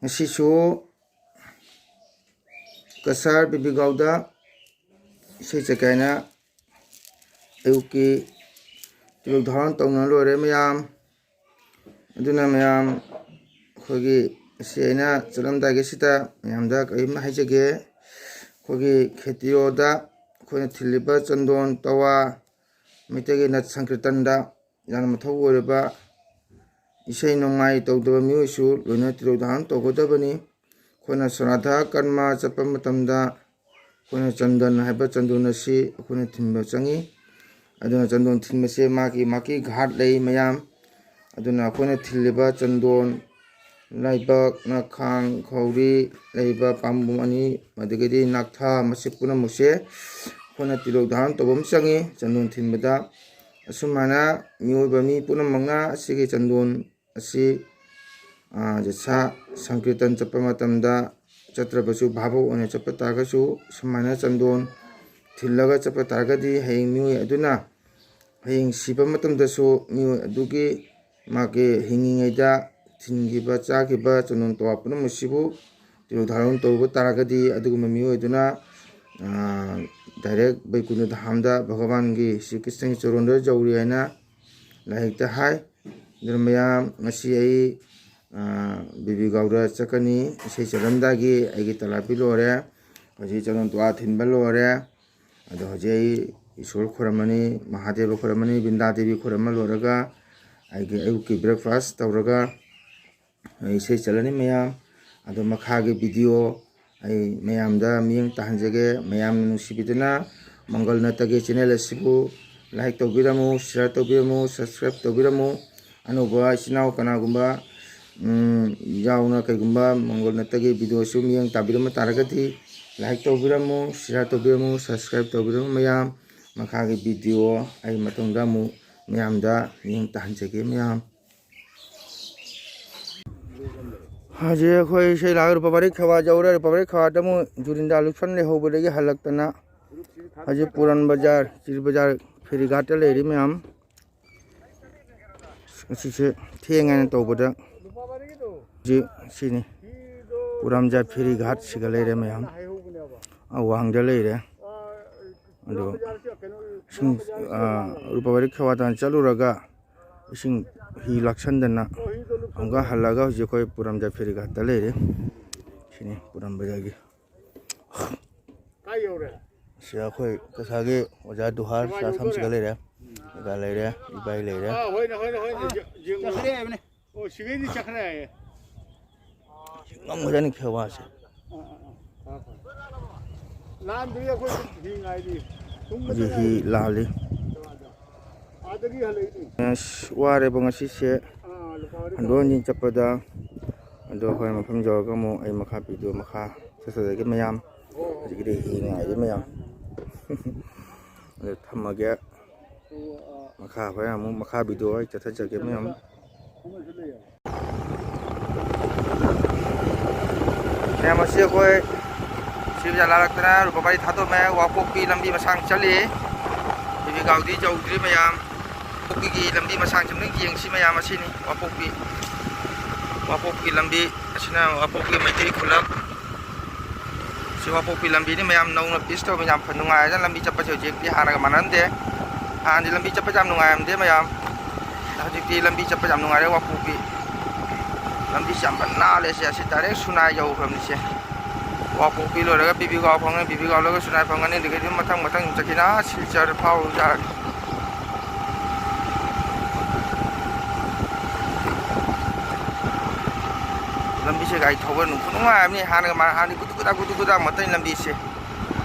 ngasisu kasar bibigauda isai chakaina ayuki tilok dharan tawna lore mayam aduna mayam khogi seina chalamdagi sita mayamda kaim haijage khogi khetiroda khona thiliba chandon tawa mitege nat sankirtanda yana mathau oreba isai nongai tawdaba miusu loina tilok dharan tawgodabani khona saradha karma chapa matamda khona chandan haiba chandon asi khona thimba changi aduna chandon thimase maki ghat lei mayam aduna khona thiliba chandon laibak nakhang khauri leiba pambum ani madagedi naktha masipuna muse khona tilok dharan tawbam changi chandon thimbada asumana miyoiba mi punamanga asigi chandon asi jasa sankirtan chapa matamda chatrabasu bhabo one chapa targasu sumana chandon thillaga chapa targadi haying mioi aduna haying siba matamdasu mioi adugi mage hingingaida thingiba chagiba chandon tawapuna musibu tilok dharan tawba targadi aduguma mioi aduna direct baikunu dhamda bhagavan gi Sri Krishna gi choronda jawri aina lahikta hai dirmayam ngasi ai bibigauda chakani isai chalamdagi aigi talapi lore hoji chandon twa thinba lore ado hoji ai isor khoramani mahadeva khoramani binda devi khorama loraga aigi ayuki breakfast tawraga isai chalani mayam ado makhagi video ai mayamda miyang tahanjage mayam nusibiduna mangal natage channel asibu like tawbiramu share tawbiramu subscribe tawbiramu anuba sinau kanagumba yauna kaigumba mangal natage video su miyang tabirama taragati like tawbiramu share tawbiramu subscribe tawbiramu mayam makhagi video ai matungda mu mayamda miyang tahanjage mayam haje khoi sei la republic khawa jawra republic khawa damu jurinda luksan le hobodegi halaktana haje puran bazar chir bazar feri gata leri mayam sise thengan tawboda ji sini puramja feri ghat siga lere mayam awang da lere ado sing republic khawa tan chaluraga sing hi laksandana amga halaga hoje koi puramja feri gata lere sini puram bazagi kai yore sia khoi kasage oja duhar sa samsiga lere ga lere ibai lere hoina chakhre abne o sigedi chakhre ngam jani khewa se lan duya khoi hi ngai di ji hi lali adagi halai ware bangasi se ando ni chapada ando khoi mafam jawaga mo ai makha video makha sasage mayam jigide hi ngai mayam thamage makha phaya mu makha video ai chathajage mayam namase khoi sibja lalaktana rupabari thado me wapoki lambi masang chali bibi gaudi jawdri mayam poki lambi masang chimning jingsi mayam asini wapoki lambi asina wapoki maitei khulak si wapoki lambi ni mayam nauna pisto mayam phanungai jan lambi chapa jek ti hanaga manande di lambi chapa jam nungai amde mayam hajikti lambi chapa jam nungai wapoki lambi chamba na le se asi tare sunai jau pham ni se wapoki lo raga bibi gaw laga sunai phangani digedi mathang chakina silchar phau jar lambi se gai thoba nu kununga amni hanaga ma hani kutukuda matai lambi se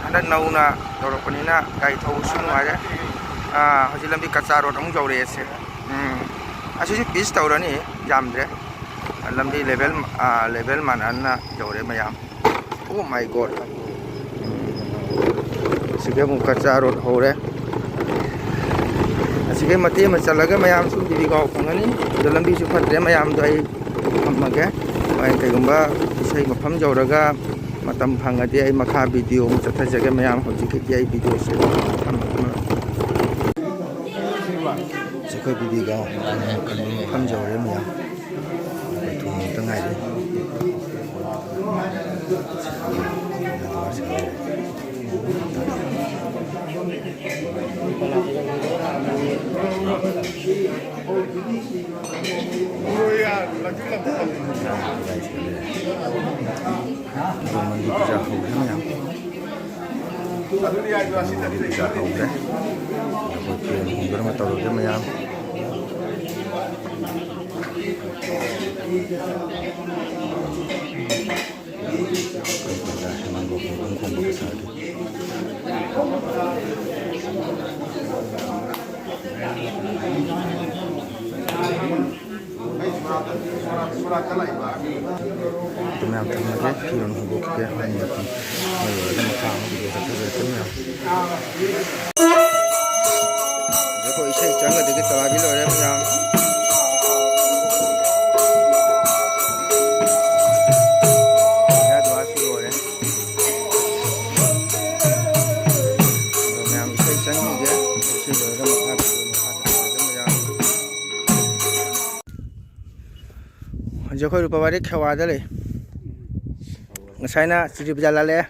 handa nauna toropanina gai thobu sunu are hoji lambi kacha road amu jawre se asi bis tawrani jamdre lambi level manana jawre mayam oh my god sige mu kacha road hore sige mate ma chalaga mayam su bibi gaw phangani lambi su phatre mayam dai amage ai kaigumba isai mafam jawraga matam phangadi ai makha video mu chathajage mayam hojiki ai video se sekai bibi ga mafam jawre mayam thum tangai देखो इसे चंग देखे तला भी लो रहे हैं यहाँ दुआ शुरू हो रहे हैं तो मैं हम इसे चंग नहीं गया इसे लो रहे हैं जो कोई रुपया वाले खवा दले Saya nak ciri berjalan le,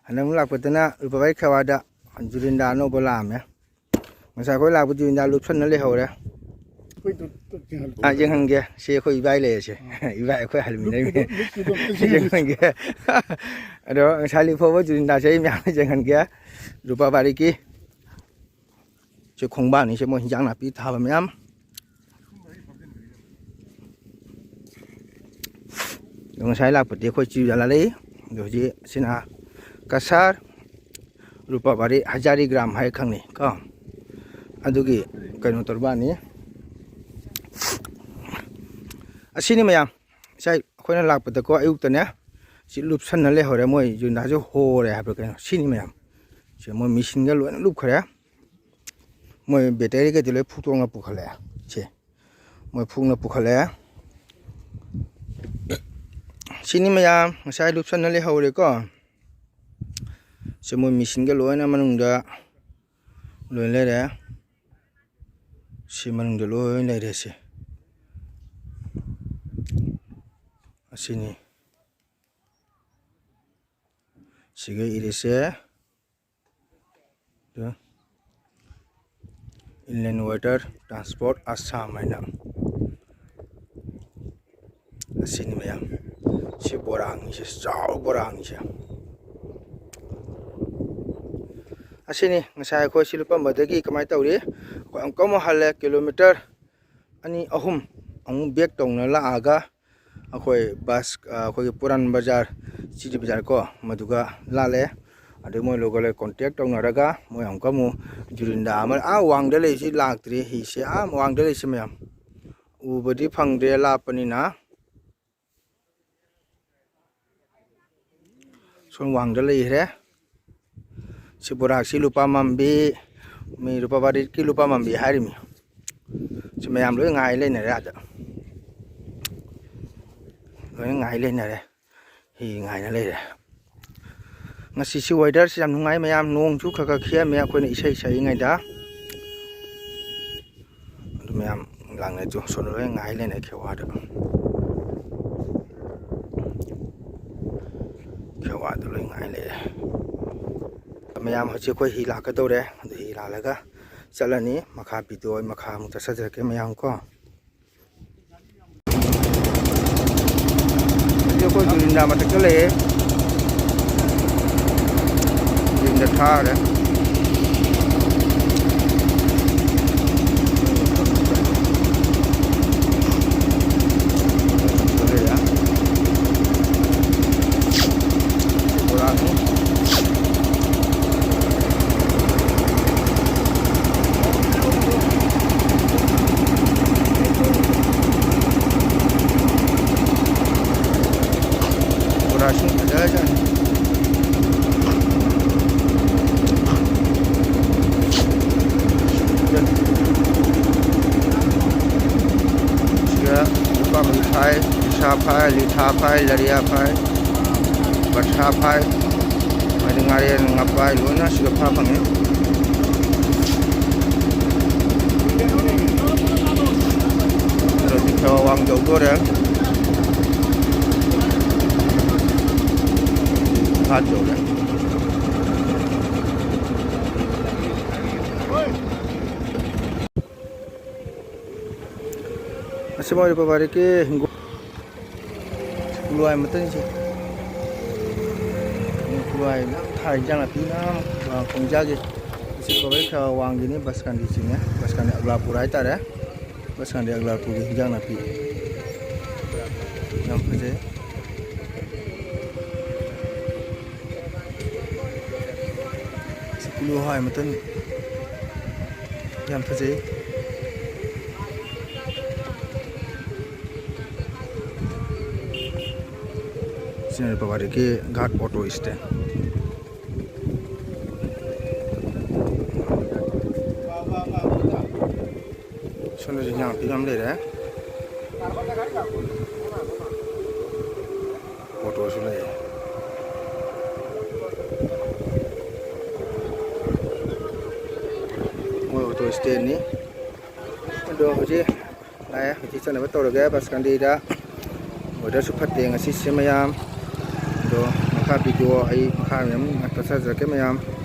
anda mula petena rupa baik kawada jurinda no bola me. Masa kau lagu jurinda lupsan le hore. Jangan ge, saya kau ibai le je, ibai kau halim ni. Jangan ge, ada sekali bawa jurinda saya macam jangan ge, rupa baik ki, cekong ban ni saya mau hijang napi tahu macam. Yang saya lagu dia kau ciri berjalan le. Jadi sini kasar rupa bari 1000 gram hai khang ni ka adugi kaino torba ni asini mayam sai khoina lakpata ko ayuk ta ne si lupsan na le hore moi junda jo hore ha kaino sini mayam se moi machine ga lo na lup khare moi battery ga dile phutong na pukhale che moi phung na pukhale sini mayam saya lupsan na le hore ko semua mesin ke loan nama nungda loan le deh si manungda loan le deh sini sige ini se Inland Water Transport Assam mana sini mayam si borang ni si jauh borang ni si asini ngasai ko silupa madagi kamai tauri ko angko mo hale kilometer ani ahum ang bek tong na la aga akoi bus akoi puran bazar city bazar ko maduga lale ade mo logale contact tong na raga mo angko mo jurinda amar a wang de le si laktri hi se a wang de le si mayam u bodi phang de la pani na son wang de le re si borak si lupa mambi mi lupa barit ki lupa mambi hari mi si mayam lo ngai le nare ada lo ngai le nare hi ngai na le ngasi si weather si jam ngai mayam nong chu khaka khia me khoi na isai sai ngai da mayam lang ne chu son lo ngai le na khewa da khewa da lo ngai le mayam hoi koi hila ka dore hila laga chalani makha video makha mu ta sajra ke mayam ko yo ko jurinda matak le jurinda tha re phai litha phai laria phai batha phai mai ngari ngapai luna siga pha pange rồi thì theo wang dầu tôi đấy Ghat you're ꯑꯁꯤꯃ ꯄꯕꯥꯔꯤꯀꯤ ꯍꯤꯡꯒꯣꯜ ꯈꯨꯂꯨꯋꯥꯏ ꯃꯇꯟꯁꯤ ꯈꯨꯂꯨꯋꯥꯏ ꯃꯌꯥꯝ ꯊꯥꯔꯤ ꯏꯟꯖꯥꯡ ꯅꯥꯄꯤ ꯃꯌꯥꯝ ꯈꯣꯡꯖꯥꯒꯤ ꯑꯁꯤ ꯄꯕꯥꯔꯤ ꯈꯔ ꯋꯥꯡꯒꯤꯅꯤ bus ꯀꯥꯟꯗꯤ ꯆꯤꯡꯉꯦ bus ꯀꯥꯟꯗꯤ ꯑꯒꯂꯥꯄꯨꯔ ꯍꯥꯏꯇꯥꯔꯦ ꯕꯁ ꯀꯥꯟꯗꯤ ꯑꯒꯂꯥꯄꯨꯔꯒꯤ ꯏꯟꯖꯥꯡ ꯅꯥꯄꯤ ꯌꯥꯝ ꯐꯖꯩ ꯈꯨꯂꯨꯋꯥꯏ ꯃꯇꯟ ꯌꯥꯝ ꯐꯖꯩ सिने पवारी के घाट ऑटो स्टैंड सुनो जी यहाँ पे हम ले रहे हैं ऑटो से ले वो ऑटो स्टैंड नहीं दो मुझे आया मुझे चलने में तोड़ गया बस कंडीरा उधर सुपत्ते हैं ऐसी से मयाम दो मखा वीडियो आई मखा में हम अच्छा सा के मयाम